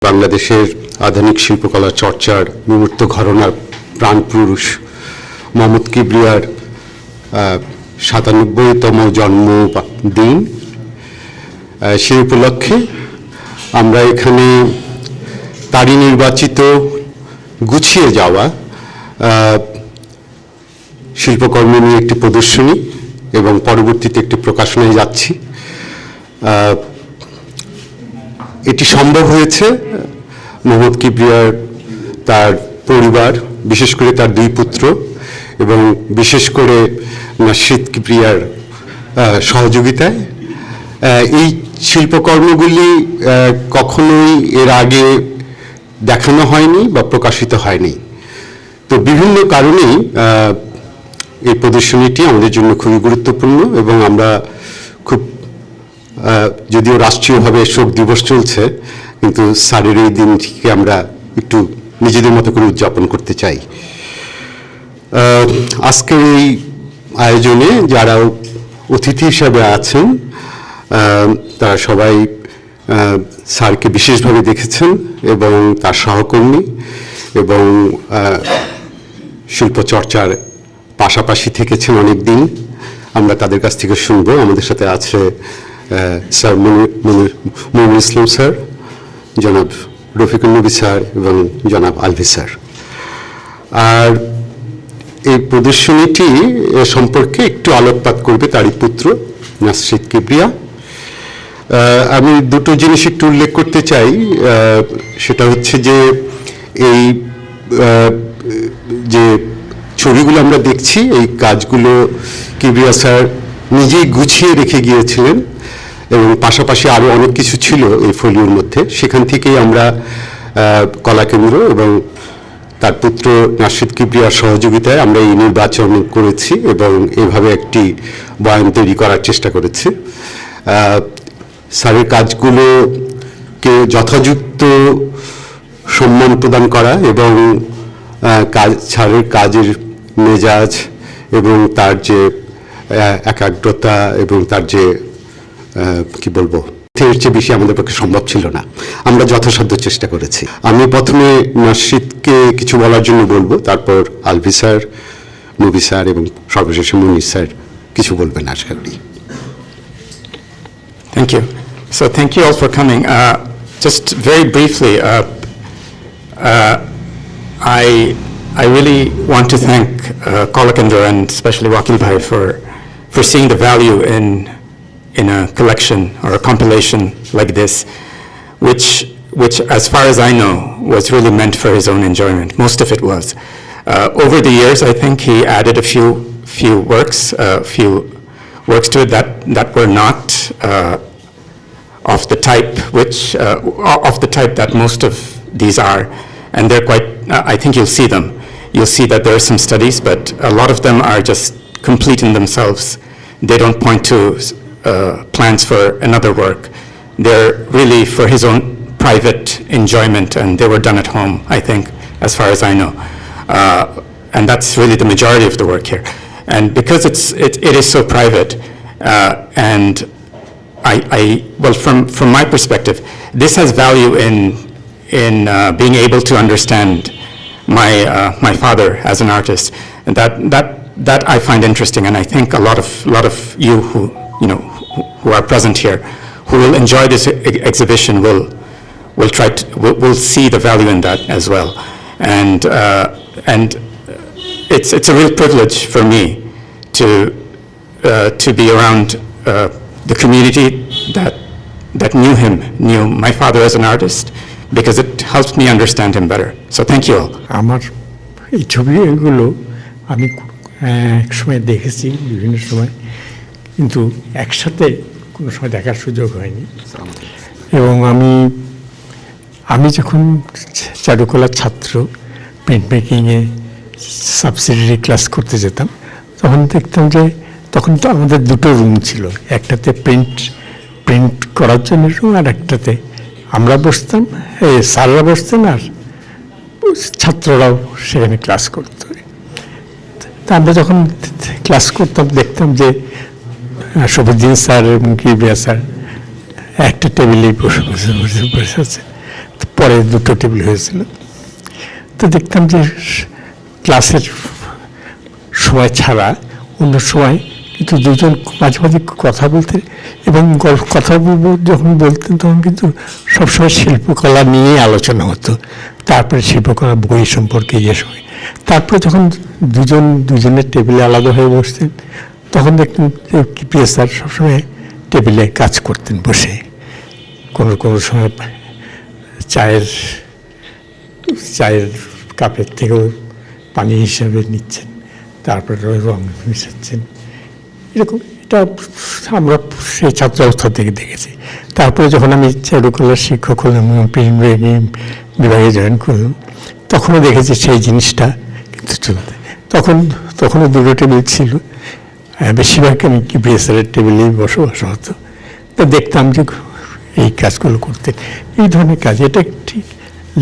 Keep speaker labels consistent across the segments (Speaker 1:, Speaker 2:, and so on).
Speaker 1: বাংলাদেশের আধুনিক শিল্পকলা চর্চার বিমূর্ত ঘরানার প্রাণপুরুষ মোহাম্মদ কিবরিয়ার ৯৭তম জন্মদিন। সেই উপলক্ষে আমরা এখানে তারই নির্বাচিত গুছিয়ে যাওয়া শিল্পকর্ম নিয়ে একটি প্রদর্শনী এবং পরবর্তীতে একটি প্রকাশনায় যাচ্ছি। এটি সম্ভব হয়েছে মোহাম্মদ কিবরিয়ার, তার পরিবার, বিশেষ করে তার দুই পুত্র এবং বিশেষ করে নাশিদ কিবরিয়ার সহযোগিতায়। এই শিল্পকর্মগুলি কখনোই এর আগে দেখানো হয়নি বা প্রকাশিত হয়নি। তো বিভিন্ন কারণেই এই প্রদর্শনীটি আমাদের জন্য খুবই গুরুত্বপূর্ণ এবং আমরা খুব, যদিও রাষ্ট্রীয়ভাবে শোক দিবস চলছে, কিন্তু স্যারের এই দিনটিকে আমরা একটু নিজেদের মতো করে উদযাপন করতে চাই। আজকের এই আয়োজনে যারা অতিথি হিসাবে আছেন তারা সবাই স্যারকে বিশেষভাবে দেখেছেন এবং তার সহকর্মী এবং শিল্পচর্চার পাশাপাশি থেকেছেন অনেক দিন। আমরা তাদের কাছ থেকে শুনব। আমাদের সাথে আছে স্যার মনিরুল ইসলাম স্যার, জনাব রফিকুল নবী স্যার এবং জনাব আলভি স্যার। আর এই প্রদর্শনীটি সম্পর্কে একটু আলোকপাত করবে তারই পুত্র নাশিদ কিবরিয়া। আমি দুটো জিনিস একটু উল্লেখ করতে চাই। সেটা হচ্ছে যে এই যে ছবিগুলো আমরা দেখছি, এই কাজগুলো কিবরিয়া স্যার নিজেই গুছিয়ে রেখে গিয়েছিলেন এবং পাশাপাশি আরও অনেক কিছু ছিল এই ফোলিওর মধ্যে। সেখান থেকেই আমরা কলাকেন্দ্র এবং তার পুত্র নাশিদ কিবরিয়ার সহযোগিতায় আমরা এই নির্বাচন করেছি এবং এভাবে একটি বয়ান তৈরি করার চেষ্টা করেছি। স্যারের কাজগুলোকে যথাযথ সম্মান প্রদান করা এবং স্যারের কাজের মেজাজ এবং তার যে একাগ্রতা এবং তার যে কি বলবো, এর চেয়ে বেশি আমাদের পক্ষে সম্ভব ছিল না। আমরা যথাসাধ্য চেষ্টা করেছি। আমি প্রথমে নাশিদকে কিছু বলার জন্য বলবো, তারপর আলভি স্যার, নবী স্যার এবং সর্বশেষে মনির স্যার কিছু বলবেন আশা করি।
Speaker 2: Thank you. So thank you all for coming. Just very briefly, I really want to thank Kolakendra and especially Wakil Bhai for seeing the value in a collection or a compilation like this, which as far as I know was really meant for his own enjoyment. Most of it was. Over the years, I think he added a few works to it that were not of the type that most of these are, and they're quite. I think you'll see them. You'll see that there are some studies, but a lot of them are just complete in themselves. They don't point to plans for another work. They're really for his own private enjoyment, and they were done at home, I think, as far as I know. And that's really the majority of the work here. And because it is so private, and well, from my perspective, this has value in being able to understand my father as an artist, and that I find interesting, and I think a lot of you who are present here, who will enjoy this exhibition, will see the value in that as well, and it's a real privilege for me to be around the community that knew my father as an artist, because it helps me understand him better. So thank you all.
Speaker 3: আমার এই ছবিগুলো আমি এক সময় দেখেছি বিভিন্ন সময়, কিন্তু একসাথে কোনো সময় দেখার সুযোগ হয়নি। এবং আমি যখন চারুকলার ছাত্র প্রিন্ট মেকিংয়ে সাবসিডিয়ারি ক্লাস করতে যেতাম, তখন দেখতাম যে তখন তো আমাদের দুটো রুম ছিল, একটাতে প্রিন্ট করার জন্য রুম, আর একটাতে আমরা বসতাম, স্যাররা বসতেন আর ছাত্ররাও সেখানে ক্লাস করত। তা আমরা যখন ক্লাস করতাম দেখতাম যে শফিউদ্দিন স্যার এবং কিবরিয়া স্যার একটা টেবিলেই বসে আছে। পরে দুটো টেবিল হয়েছিল। তো দেখতাম যে ক্লাসের সময় ছাড়া অন্য সময় কিন্তু দুজন মাঝে মাঝে কথা বলতেন, এবং কথা যখন বলতেন তখন কিন্তু সবসময় শিল্পকলা নিয়েই আলোচনা হতো। তারপরে শিল্পকলা বই সম্পর্কে সময়, তারপরে যখন দুজনের টেবিলে আলাদা হয়ে বসতেন তখন দেখতেন কিপ্রিয়া স্যার সবসময় টেবিলে কাজ করতেন বসে। কোনো সময় চায়ের কাপের থেকেও পানি হিসাবে নিচ্ছেন, তারপরে রং মিশাচ্ছেন, এরকম। এটা আমরা সেই ছাত্র অবস্থা থেকে দেখেছি। তারপরে যখন আমি চারুকলার শিক্ষক হলাম এবং বিভাগে জয়েন করলাম, তখনও দেখেছি সেই জিনিসটা কিন্তু চলতে। তখনও দুটো টেবিল ছিল, বেশিরভাগ আমি কিপ্রিয়া স্যারের টেবিলেই বসবাস হতো। তা দেখতাম যে এই কাজগুলো করতেন, এই ধরনের কাজ। এটা ঠিক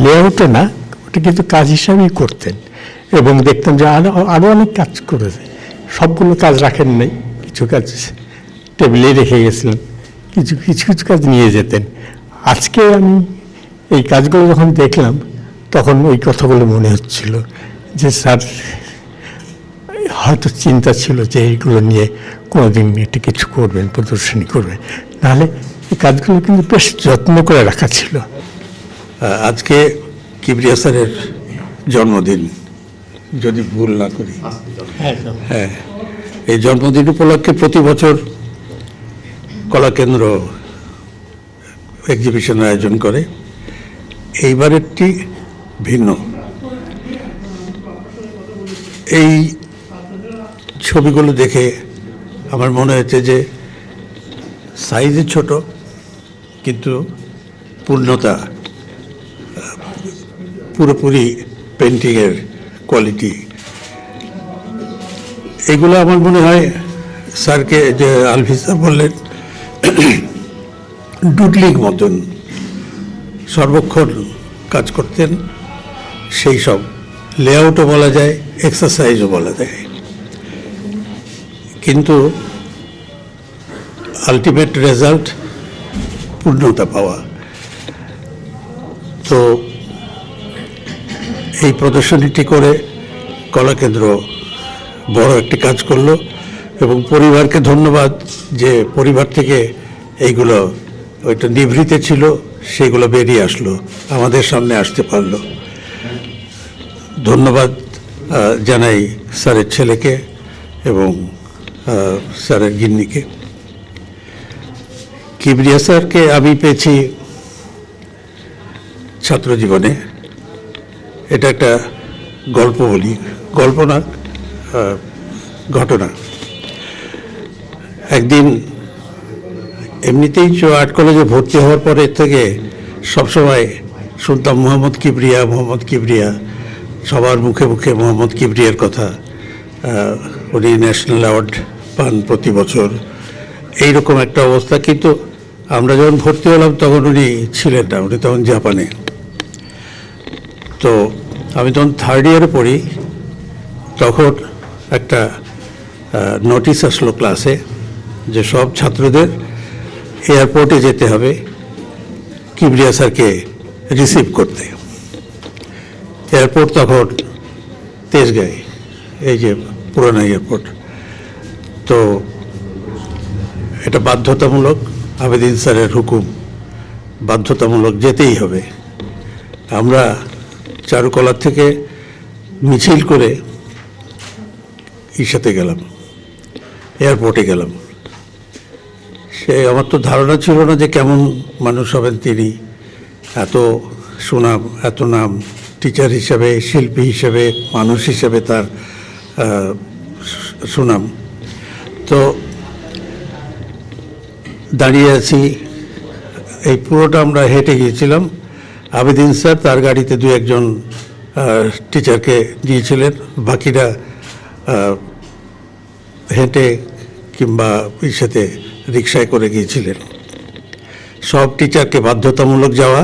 Speaker 3: লেআউটে না, ওটা কিন্তু কাজ হিসাবেই করতেন। এবং দেখতাম যে আরও অনেক কাজ করেছে, সবগুলো কাজ রাখেন নাই, কিছু কাজ টেবিলেই রেখে গেছিলেন, কিছু কাজ নিয়ে যেতেন। আজকে আমি এই কাজগুলো যখন দেখলাম তখন ওই কথাগুলো মনে হচ্ছিল যে স্যার হয়তো চিন্তা ছিল যে এইগুলো নিয়ে কোনোদিন একটা কিছু করবেন, প্রদর্শনী করবেন, নাহলে এই কাজগুলো কিন্তু বেশ যত্ন করে রাখা ছিল।
Speaker 4: আজকে কিবরিয়া স্যারের জন্মদিন, যদি ভুল না করি। হ্যাঁ, এই জন্মদিন উপলক্ষে প্রতি বছর কলাকেন্দ্র এক্সিবিশনের আয়োজন করে। এইবারেরটি ভিন্ন। এই ছবিগুলো দেখে আমার মনে হয়েছে যে সাইজে ছোট কিন্তু পূর্ণতা, পুরোপুরি পেন্টিংয়ের কোয়ালিটি, এগুলো আমার মনে হয় স্যারকে, যে আলভি স্যার বললেন ডুডলিং মতন সর্বক্ষণ কাজ করতেন। সেই সব লেআউটও বলা যায়, এক্সারসাইজও বলা যায়, কিন্তু আলটিমেট রেজাল্ট পূর্ণতা পাওয়া। তো এই প্রদর্শনীটি করে কলাকেন্দ্র বড় একটি কাজ করলো, এবং পরিবারকে ধন্যবাদ যে পরিবার থেকে এইগুলো ওইটা নিভৃতে ছিল, সেগুলো বেরিয়ে আসলো, আমাদের সামনে আসতে পারলো। ধন্যবাদ জানাই স্যারের ছেলেকে এবং স্যারের গিন্নিকে। কিবরিয়া স্যারকে আমি পেয়েছি ছাত্র জীবনে। এটা একটা গল্প বলি, গল্প না, ঘটনা। একদিন এমনিতেই আর্ট কলেজে ভর্তি হওয়ার পরে থেকে সবসময় শুনতাম মোহাম্মদ কিবরিয়া, সবার মুখে মুখে মোহাম্মদ কিবরিয়ার কথা। উনি ন্যাশনাল অ্যাওয়ার্ড পান প্রতি বছর, এইরকম একটা অবস্থা। কিন্তু আমরা যখন ভর্তি হলাম তখন উনি ছিলেন না, উনি তখন জাপানে। তো আমি তখন থার্ড ইয়ারে পড়ি, তখন একটা নোটিশ আসলো ক্লাসে যে সব ছাত্রদের এয়ারপোর্টে যেতে হবে কিবরিয়া স্যারকে রিসিভ করতে। এয়ারপোর্ট তখন তেজগাঁও, এই যে পুরানো এয়ারপোর্ট। তো এটা বাধ্যতামূলক, আবেদিন স্যারের হুকুম, বাধ্যতামূলক যেতেই হবে। আমরা চারুকলার থেকে মিছিল করে সাথে গেলাম, এয়ারপোর্টে গেলাম। সে আমার তো ধারণা ছিল না যে কেমন মানুষ হবেন তিনি, এত সুনাম, এত নাম, টিচার হিসাবে, শিল্পী হিসাবে, মানুষ হিসাবে তার সুনাম। তো দাঁড়িয়ে আছি, এই পুরোটা আমরা হেঁটে গিয়েছিলাম। আবেদিন স্যার তার গাড়িতে দু একজন টিচারকে দিয়েছিলেন, বাকিরা হেঁটে কিংবা সাথে রিক্সায় করে গিয়েছিলেন। সব টিচারকে বাধ্যতামূলক যাওয়া,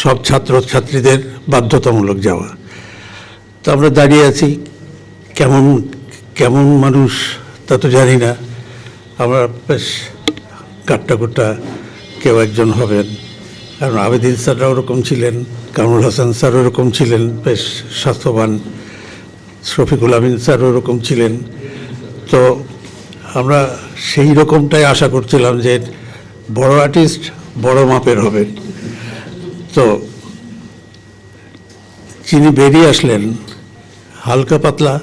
Speaker 4: সব ছাত্রছাত্রীদের বাধ্যতামূলক যাওয়া। তো আমরা দাঁড়িয়ে আছি, কেমন মানুষ তা তো জানি না। আমরা বেশ কাট্টা কেউ একজন হবেন, কারণ আবেদিন স্যাররা ওরকম ছিলেন, কামরুল হাসান স্যার ওরকম ছিলেন, বেশ স্বাস্থ্যবান, শফিকুল আমিন স্যার ওরকম ছিলেন। তো আমরা সেই রকমটাই আশা করছিলাম যে বড় আর্টিস্ট বড় মাপের হবেন। তো যিনি বেরিয়ে আসলেন হালকা পাতলা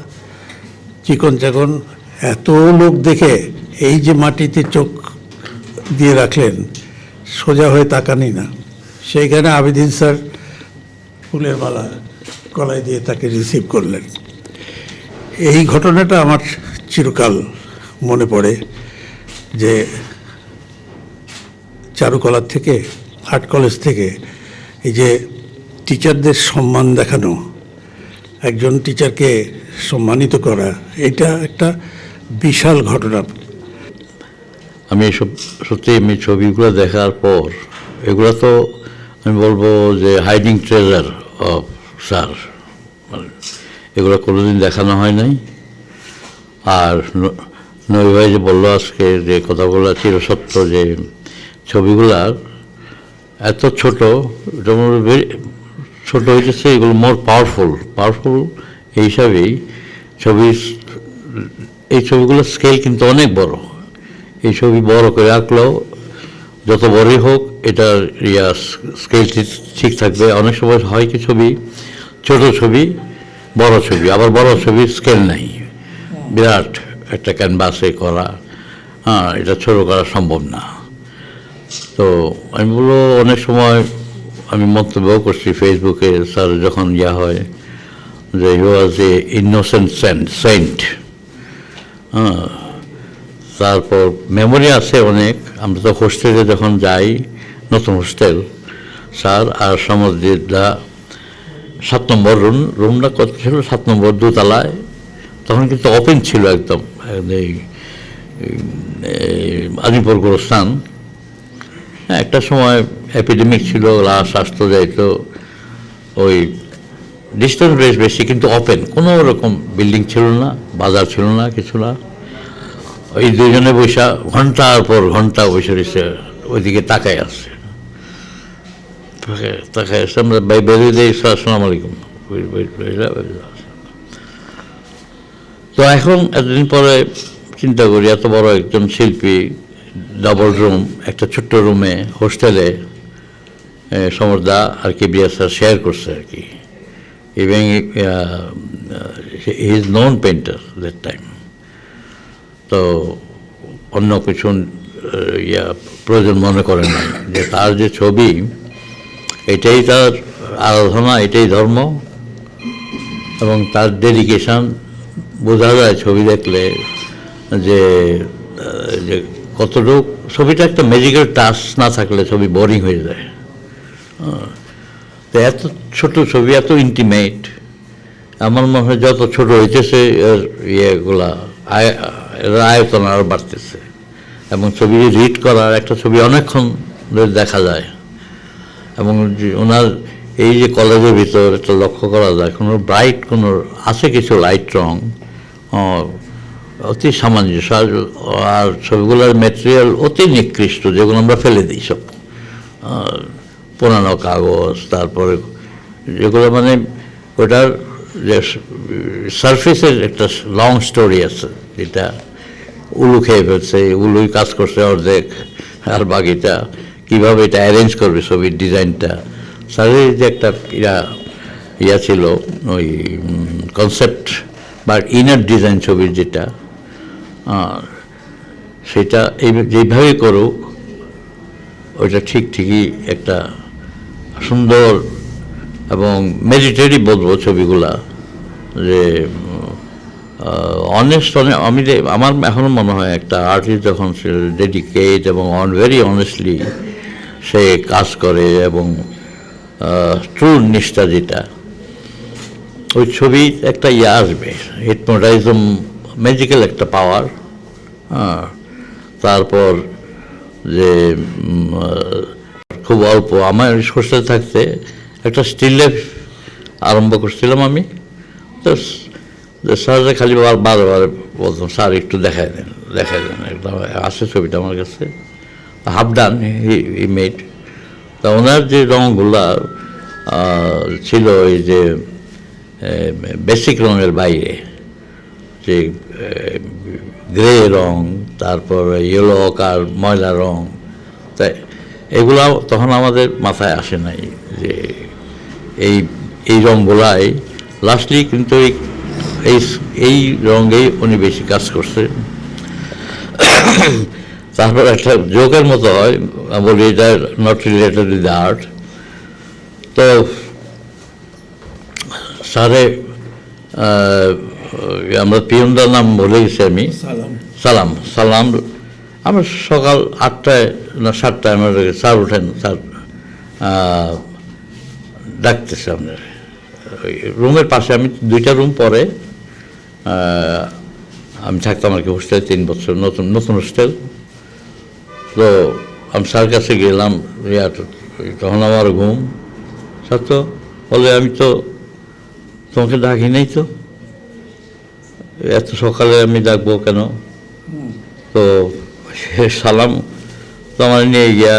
Speaker 4: চিকন চাকন, এত লোক দেখে এই যে মাটিতে চোখ দিয়ে রাখলেন, সোজা হয়ে তাকানি না। সেইখানে আবেদিন স্যার ফুলের মালা গলায় দিয়ে তাকে রিসিভ করলেন। এই ঘটনাটা আমার চিরকাল মনে পড়ে যে চারুকলার থেকে, আর্ট কলেজ থেকে এই যে টিচারদের সম্মান দেখানো, একজন টিচারকে সম্মানিত করা, এটা একটা বিশাল ঘটনা।
Speaker 5: আমি এসব সত্যি এমনি ছবিগুলো দেখার পর এগুলো তো আমি বলবো যে হাইডিং ট্রেজার অফ স্যার, এগুলো কোনোদিন দেখানো হয় নাই। আর নবী ভাই যে বললো আজকে যে কথাগুলো চিরসত্য, যে ছবিগুলার এত ছোট, ছোট হয়েছে, এগুলো মোর পাওয়ারফুল এই হিসাবেই এই ছবিগুলোর স্কেল কিন্তু অনেক বড়। এই ছবি বড় করে আঁকলেও যত বড়ই হোক এটার স্কেল ঠিক থাকবে। অনেক সময় হয় কি ছবি, ছোট ছবি বড় ছবি, আবার বড় ছবির স্কেল নাই, বিরাট একটা ক্যানভাসে করা, এটা ছোট করা সম্ভব না। তো আমি বলবো অনেক সময় আমি মন্তব্যও করছি ফেসবুকে, স্যার যখন হয় যে হি ওয়াজ এ ইনোসেন্ট সেন্ট। তারপর মেমোরি আছে অনেক। আমরা তো হোস্টেলে যখন যাই, নতুন হোস্টেল, স্যার আর সমুদ্রদা 7 নম্বর রুমটা কত ছিল, 7 নম্বর দোতলায়, তখন কিন্তু ওপেন ছিল একদম, এই আদিপুর গোরস্থান। একটা সময় এপিডেমিক ছিল, স্বাস্থ্য যাইতো, ওই ডিস্টেন্স বেশি, কিন্তু ওপেন, কোনো রকম বিল্ডিং ছিল না, বাজার ছিল না, কিছু না। ওই দুজনে বৈশা ঘন্টার পর ঘন্টা বসে রয়েছে, ওইদিকে তাকায় আসছে, আমরা বেরিয়ে দিই, আসসালামু আলাইকুম। তো এখন এতদিন পরে চিন্তা করি, এত বড় একজন শিল্পী, ডাবল রুম, একটা ছোট্ট রুমে হোস্টেলে সমরদা আর কিবরিয়া স্যার শেয়ার করছে আর কি। Even he is known painter that time. তো অন্য কিছু প্রয়োজন মনে করেন না, যে তার যে ছবি, এটাই তার আরাধনা, এটাই ধর্ম, এবং তার ডেডিকেশন বোঝা যায় ছবি দেখলে যে কতটুকু। ছবিটা একটা ম্যাজিক্যাল টাচ না থাকলে ছবি বোরিং হয়ে যায়। তো এত ছোট ছবি, এত ইন্টিমেট, আমার মনে হয় যত ছোট হইতেছে এর ইয়েগুলা, এর আয়তন আরও বাড়তেছে, এবং ছবি রিড করার, একটা ছবি অনেকক্ষণ ধরে দেখা যায়। এবং ওনার এই যে কলেজের ভিতর একটা লক্ষ্য করা যায়, কোনো ব্রাইট, কোনো আছে কিছু লাইট রং, অতি সামঞ্জস্য, আর ছবিগুলোর ম্যাটেরিয়াল অতি নিকৃষ্ট, যেগুলো আমরা ফেলে দিই সব, পুরানো কাগজ, তারপরে যেগুলো মানে ওটার যে সারফেসের একটা লং স্টোরি আছে, যেটা উলু খেয়ে ফেলছে, উলুই কাজ করছে অর্ধেক, আর বাকিটা কীভাবে এটা অ্যারেঞ্জ করবে ছবির ডিজাইনটা। স্যারের যে একটা ইয়া ছিল, ওই কনসেপ্ট বা ইনার ডিজাইন ছবির যেটা, সেটা যেইভাবেই করুক, ওইটা ঠিকই একটা সুন্দর এবং মেডিটেটিভ বলবো ছবিগুলা, যে অনেস্ট। আমার এখনও মনে হয় একটা আর্টিস্ট যখন সে ডেডিকেট এবং ভেরি অনেস্টলি সে কাজ করে, এবং ট্রু নিষ্ঠা যেটা, ওই ছবি একটা আসবে, হিপনোটাইজম, ম্যাজিক্যাল একটা পাওয়ার। তারপর যে খুব অল্প, আমার হোস্টেলে থাকতে একটা স্টিল লাইফ আরম্ভ করছিলাম আমি। তো স্যাররা খালি বারবার বলতাম, স্যার একটু দেখাই দেন, একদম আছে ছবিটা আমার কাছে, হাফ ডান হি মেড। তা ওনার যে রঙগুলা ছিল এই যে বেসিক রঙের বাইরে, যে গ্রে রং, তারপর ইয়েলো অকার ময়লা রং, তাই এগুলা তখন আমাদের মাথায় আসে নাই যে এই রঙগুলাই লাস্টলি কিন্তু এই রঙেই উনি বেশি কাজ করছে। তারপর একটা জোকের মতো হয়, বলি এটা নট রিলেটেড উইথ আর্ট। তো স্যারে আমরা পিয়নদার নাম বলে গেছি আমি, সালাম। আমরা সকাল 8টায় না 7টায় আমরা স্যার উঠেন, স্যার ডাকতেছে আপনার ওই রুমের পাশে। আমি 2টা রুম পরে আমি থাকতাম আর কি হোস্টেলে 3 বছর, নতুন হোস্টেল। তো আমি স্যার কাছে গেলাম, তখন আমার ঘুম। স্যার তো বলে আমি তো তোমাকে ডাকি নাই, তো এত সকালে আমি ডাকবো কেন? তো সালাম তো আমার নিয়ে গিয়া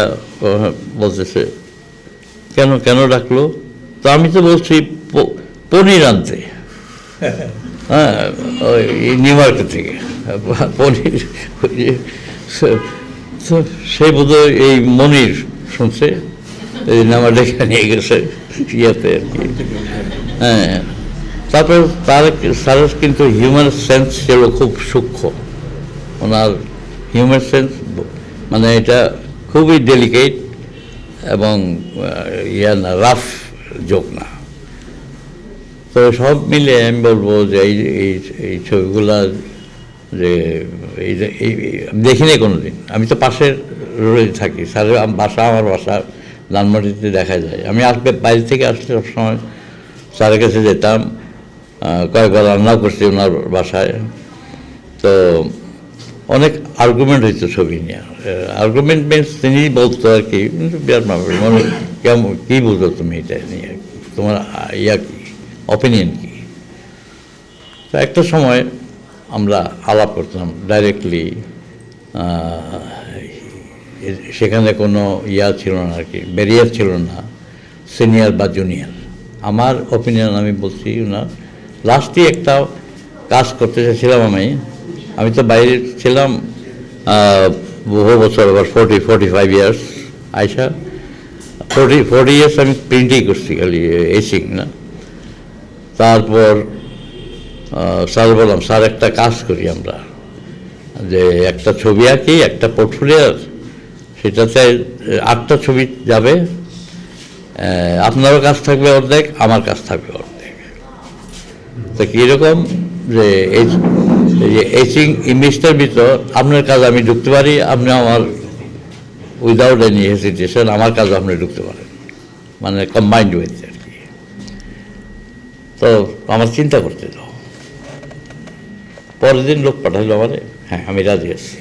Speaker 5: বলতেছে কেন ডাকলো? তো আমি তো বলছি পনির আনতে, হ্যাঁ ওই নিউ মার্কেট থেকে পনির। তো সেই বোধহয় এই মনির শুনছে, এই নামা ডেকে নিয়ে গেছে ইয়াতে আর কি। হ্যাঁ, তারপর স্যারের কিন্তু হিউম্যান সেন্স ছিল খুব সূক্ষ্ম। ওনার হিউম্যান সেন্স মানে এটা খুবই ডেলিকেট এবং রাফ জোক না। তো সব মিলে আমি বলবো যে এই ছবিগুলা যে আমি দেখিনি কোনো দিন। আমি তো পাশের রোডে থাকি, স্যারের আমার বাসা ধানমন্ডিতে দেখা যায়। আমি বাইরে থেকে আসলে সবসময় স্যারের কাছে যেতাম, কয়েকবার রান্নাও করছি ওনার বাসায়। তো অনেক আর্গুমেন্ট হইতো ছবি নিয়ে। আর্গুমেন্ট মিনস তিনি বলতো আর কি, বিরাট মানে কেমন কী বুঝো তুমি এটা নিয়ে, তোমার কি অপিনিয়ন কি? তো একটা সময় আমরা আলাপ করতাম ডাইরেক্টলি, সেখানে কোনো ছিল না আর কি, ব্যারিয়ার ছিল না, সিনিয়র বা জুনিয়র। আমার অপিনিয়ন আমি বলছি না। লাস্টে একটা কাজ করতে চাইছিলাম আমি তো বাইরে ছিলাম বহু বছর, আবার 45 ইয়ার্স আইসা 40 ইয়ার্স আমি প্রিন্টিং করছি, খালি এসিং না। তারপর স্যার বললাম, স্যার একটা কাজ করি আমরা, যে একটা ছবি আঁকি, একটা পোর্টফোলিও, সেটাতে 8টা ছবি যাবে, আপনারও কাজ থাকবে অর্ধেক, আমার কাজ থাকবে অর্ধেক। তো কীরকম যে এচিং ইমেজটার ভিতর আপনার কাজ আমি ঢুকতে পারি, আপনি আমার উইদাউট এনি হেসিটেশন আমার কাজ আপনি ঢুকতে পারেন, মানে কম্বাইন্ড হয়েছে আর কি। তো আমার চিন্তা করতে দাও। পরের দিন লোক পাঠাইলো আমারে, হ্যাঁ আমি রাজি আছি।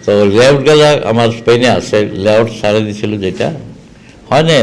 Speaker 5: তো লেআউট গেলা আমার স্পেনে আছে, লেআউট সারা দিয়েছিল, যেটা হয় না